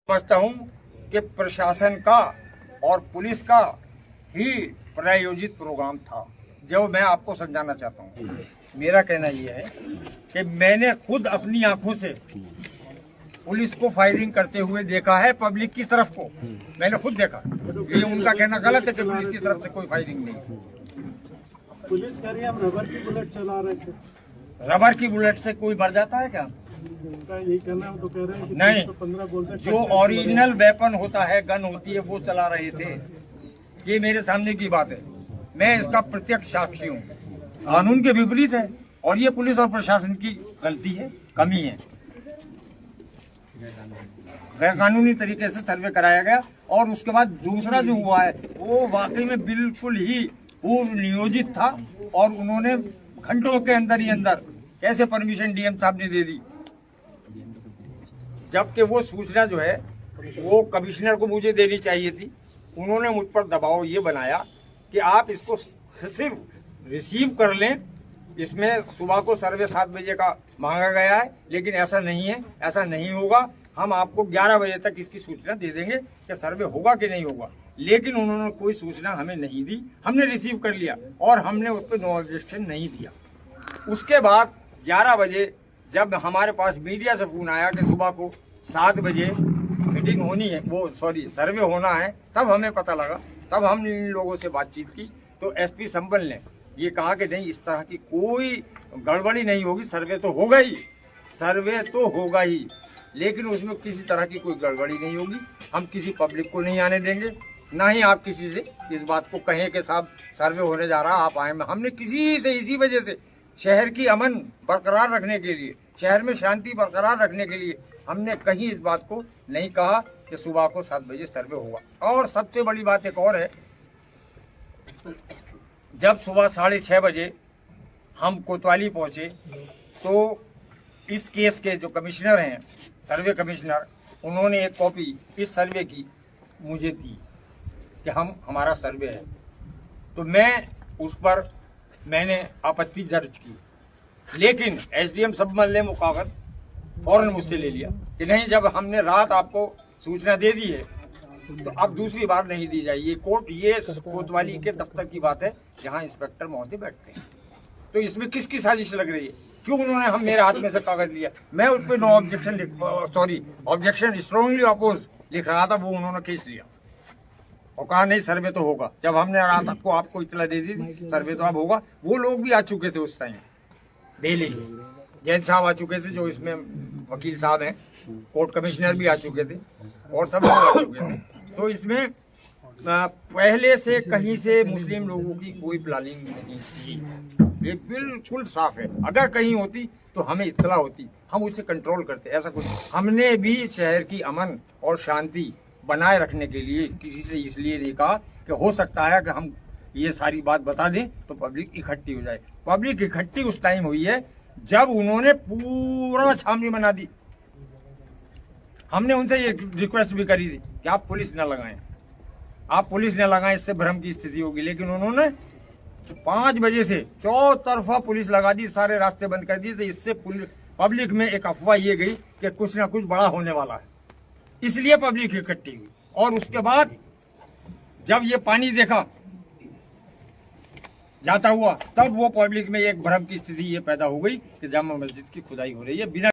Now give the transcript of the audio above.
समझता हूं कि प्रशासन का और पुलिस का ही प्रायोजित प्रोग्राम था, जो मैं आपको समझाना चाहता हूं। मेरा कहना यह है कि मैंने खुद अपनी आंखों से पुलिस को फायरिंग करते हुए देखा है, पब्लिक की तरफ को मैंने खुद देखा। ये उनका कहना गलत है कि पुलिस की तरफ से कोई फायरिंग नहीं। पुलिस कह रही है हम रबर की बुलेट चला रहे थे। रबर की बुलेट से कोई मर जाता है क्या? उनका यही कहना है, तो कह रहे हैं कि नहीं, 315 गोल से जो ओरिजिनल वेपन होता है, गन होती है, वो चला रहे थे। ये मेरे सामने की बात है, मैं इसका प्रत्यक्ष साक्षी हूँ। कानून के विपरीत है और ये पुलिस और प्रशासन की गलती है, कमी है। गैर कानूनी तरीके से सर्वे कराया गया और उसके बाद दूसरा जो हुआ है वो वाकई में बिल्कुल ही पूर्व नियोजित था और उन्होंने घंटों के अंदर ही अंदर कैसे परमिशन डीएम साहब ने दे दी, जबकि वो सूचना जो है वो कमिश्नर को मुझे देनी चाहिए थी। उन्होंने मुझ पर दबाव ये बनाया कि आप इसको सिर्फ रिसीव कर लें। इसमें सुबह को सर्वे 7 बजे का मांगा गया है, लेकिन ऐसा नहीं है, ऐसा नहीं होगा। हम आपको 11 बजे तक इसकी सूचना दे देंगे कि सर्वे होगा कि नहीं होगा। लेकिन उन्होंने कोई सूचना हमें नहीं दी, हमने रिसीव कर लिया और हमने उस पर नो ऑब्जेक्शन नहीं दिया। उसके बाद 11 बजे जब हमारे पास मीडिया से फोन आया कि सुबह को 7 बजे मीटिंग होनी है, सर्वे होना है, तब हमें पता लगा। तब हमने इन लोगों से बातचीत की तो एसपी संबल ने ये कहा कि नहीं, इस तरह की कोई गड़बड़ी नहीं होगी, सर्वे तो होगा ही, सर्वे तो होगा ही, लेकिन उसमें किसी तरह की कोई गड़बड़ी नहीं होगी। हम किसी पब्लिक को नहीं आने देंगे, ना ही आप किसी से इस बात को कहें कि साहब सर्वे होने जा रहा, आप आए। हमने किसी से इसी वजह से शहर की अमन बरकरार रखने के लिए, शहर में शांति बरकरार रखने के लिए हमने कहीं इस बात को नहीं कहा कि सुबह को 7 बजे सर्वे होगा। और सबसे बड़ी बात एक और है, जब सुबह 6:30 बजे हम कोतवाली पहुंचे तो इस केस के जो कमिश्नर हैं, सर्वे कमिश्नर, उन्होंने एक कॉपी इस सर्वे की मुझे दी कि हमारा सर्वे है। तो मैं उस पर मैंने आपत्ति दर्ज की, लेकिन एसडीएम सबमल ने वो कागज फौरन मुझसे ले लिया कि नहीं, जब हमने रात आपको सूचना दे दी है तो अब दूसरी बार नहीं दी जाए। ये कोतवाली के दफ्तर की बात है जहां इंस्पेक्टर महोदय बैठते हैं। तो इसमें किसकी साजिश लग रही है? क्यों उन्होंने मेरे हाथ में से कागज लिया? मैं उस पर no objection objection strongly oppose लिख रहा था, वो उन्होंने खींच लिया और कहा नहीं, सर्वे तो होगा। जब हमने रात को आपको इतला दे दी थी सर्वे तो अब होगा। वो लोग भी आ चुके थे उस टाइम, डेली जैन साहब आ चुके थे, जो इसमें वकील साहब हैं, कोर्ट कमिश्नर भी आ चुके थे और सब लोग आ चुके थे। तो इसमें पहले से कहीं से मुस्लिम लोगों की कोई प्लानिंग नहीं थी, ये बिल्कुल साफ है। अगर कहीं होती तो हमें इत्तला होती, हम उसे कंट्रोल करते। ऐसा कुछ हमने भी शहर की अमन और शांति बनाए रखने के लिए किसी से इसलिए नहीं कहा कि हो सकता है कि हम ये सारी बात बता दें तो पब्लिक इकट्ठी हो जाए। पब्लिक इकट्ठी उस टाइम हुई है जब उन्होंने पूरा छावनी बना दी। हमने उनसे ये रिक्वेस्ट भी करी थी कि आप पुलिस न लगाएं, आप पुलिस न लगाएं, इससे भ्रम की स्थिति होगी। लेकिन उन्होंने 5 बजे से चौतरफा पुलिस लगा दी, सारे रास्ते बंद कर दिए। तो इससे पब्लिक में एक अफवाह ये गई कि कुछ ना कुछ बड़ा होने वाला है, इसलिए पब्लिक इकट्ठी हुई। और उसके बाद जब ये पानी देखा जाता हुआ, तब वो पब्लिक में एक भ्रम की स्थिति ये पैदा हो गई कि जामा मस्जिद की खुदाई हो रही है बिना